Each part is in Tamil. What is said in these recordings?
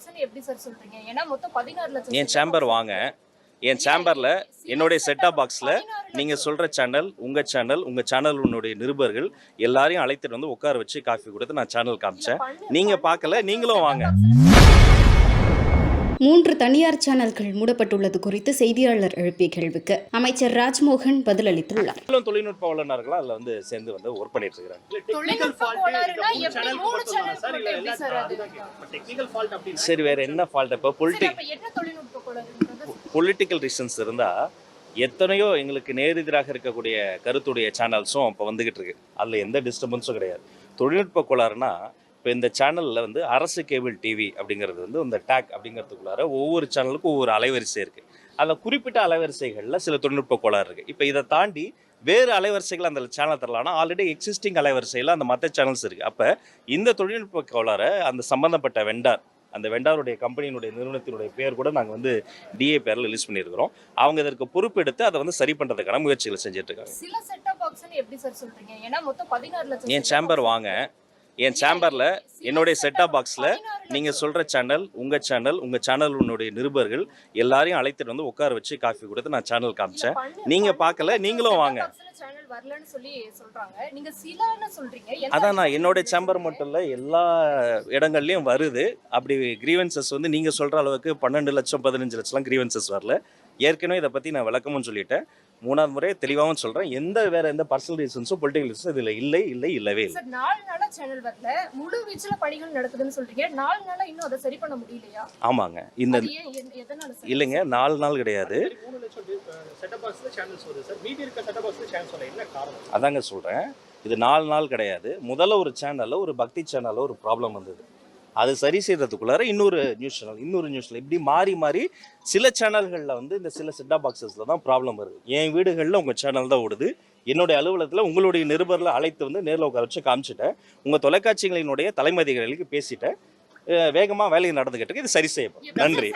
பாக்ஸ்னு எப்படி சார் சொல்றீங்க? ஏன்னா மொத்தம் 16 லட்சம் என் சேம்பர் வாங்க. என் சேம்பரில் என்னுடைய செட்டாப் பாக்ஸில் நீங்கள் சொல்கிற சேனல், உங்கள் சேனலுடைய நிருபர்கள் எல்லாரையும் அழைத்துட்டு வந்து உட்கார வச்சு காஃபி கொடுத்து நான் சேனல் காமிச்சேன். நீங்கள் பார்க்கல, நீங்களும் வாங்க. 3 தனியார் சேனல்கள் மூடப்பட்டுள்ளது குறித்து செய்தியாளர் எழுப்பிய கேள்விக்கு அமைச்சர் ராஜ்மோகன் பதிலளித்துள்ளார். தொழில்நுட்ப வல்லுநர்களாக அதில் வந்து சேர்ந்து வந்து ஒர்க் பண்ணிட்டு இருக்கிறாங்க. சரி, வேற என்ன ஃபால்ட்? இப்போ பொலிட்டிக்கல் ரீசன்ஸ் இருந்தால் எத்தனையோ எங்களுக்கு நேரெதிராக இருக்கக்கூடிய கருத்துடைய சேனல்ஸும் இப்போ வந்துகிட்டு இருக்கு. அதில் எந்த டிஸ்டர்பன்ஸும் கிடையாது. தொழில்நுட்ப கோளாறுனா இப்போ இந்த சேனலில் வந்து அரசு கேபிள் டிவி அப்படிங்கிறது வந்து இந்த டேக் அப்படிங்கிறதுக்குள்ளார ஒவ்வொரு சேனலுக்கும் ஒவ்வொரு அலைவரிசை இருக்குது. அதில் குறிப்பிட்ட அலைவரிசைகளில் சில தொழில்நுட்ப கோளாறு இருக்குது. இப்போ இதை தாண்டி வேறு அலைவரிசைகள் அந்த சேனல் தரலாம்னா ஆல்ரெடி எக்ஸிஸ்டிங் அலைவரிசையில் அந்த மற்ற சேனல்ஸ் இருக்குது. அப்போ இந்த தொழில்நுட்ப கோளாறை அந்த சம்மந்தப்பட்ட வெண்டார், அந்த வெண்டாருடைய கம்பெனியினுடைய நிறுவனத்தினுடைய பேர் கூட நாங்கள் வந்து டிஏ பேரில் லிஸ்ட் பண்ணியிருக்கிறோம். அவங்க இதற்கு பொறுப்பெடுத்து அதை வந்து சரி பண்ணுறதுக்கான முயற்சிகளை செஞ்சுட்டு இருக்காங்க. சில செட்டப் பாக்ஸ்னு எப்படி சார் சொல்றீங்க? ஏன்னா மொத்தம் 16 லட்சம். என் சேம்பர் வாங்க. என் சேம்பரில் என்னுடைய செட்டாப் பாக்ஸில் நீங்கள் சொல்கிற சேனல், உங்கள் சேனலுடைய நிருபர்கள் எல்லாரையும் அழைத்துட்டு வந்து உட்கார வச்சு காஃபி கொடுத்து நான் சேனல் காமிச்சேன். நீங்கள் பார்க்கல, நீங்களும் வாங்க. அதான் நான் என்னுடைய சேம்பர் மட்டும் இல்லை, எல்லா இடங்கள்லையும் வருது. அப்படி கிரீவன்சஸ் வந்து நீங்கள் சொல்கிற அளவுக்கு 12 லட்சம் 15 லட்சம்லாம் கிரீவன்சஸ் வரல. ஏற்கனவே இதை பற்றி நான் விளக்கமும் சொல்லிட்டேன். 3வது முறை தெளிவாகவும் சொல்கிறேன். எந்த பர்சனல் ரீசன்ஸோ பொலிட்டிக்கல் ரீசன்ஸோ இதில் இல்லவே இல்லை. 4 நாளா சேனல் வரல, முழு வீச்சில் பணிகள் நடக்குதுன்னு சொல்றீங்க. 4 நாளா இன்னும் அதை சரி பண்ண முடியலையா? ஆமாங்க. இந்த இல்லைங்க, 4 நாள் கிடையாது. அதாங்க சொல்கிறேன், இது 4 நாள் கிடையாது. முதல்ல ஒரு சேனலில், ஒரு பக்தி சேனலில் ஒரு ப்ராப்ளம் வந்தது. அது சரி செய்யறதுக்குள்ளார இன்னொரு நியூஸ் இப்படி மாறி சில சேனல்களில் வந்து இந்த சில செட்டாப் பாக்ஸஸில் தான் ப்ராப்ளம் வருது. என் வீடுகளில் உங்கள் சேனல் தான் ஓடுது. என்னுடைய அலுவலகத்தில் உங்களுடைய நிருபரில் அழைத்து வந்து நேரில் உட்கார வச்சு காமிச்சிட்டேன். உங்கள் தொலைக்காட்சிகளினுடைய தலைமதிகளுக்கு பேசிட்டேன். வேகமாக வேலையை நடந்துகிட்டு இருக்கு. இது சரி செய்யப்படும். நன்றி.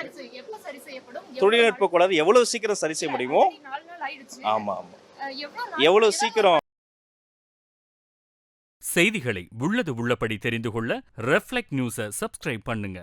தொழில்நுட்ப கூடாது எவ்வளோ சீக்கிரம் சரி செய்ய முடியுமோ. ஆமாம், எவ்வளோ சீக்கிரம். செய்திகளை உள்ளது உள்ளபடி தெரிந்து கொள்ள ரெஃப்ளெக்ட் நியூஸை சப்ஸ்கிரைப் பண்ணுங்க.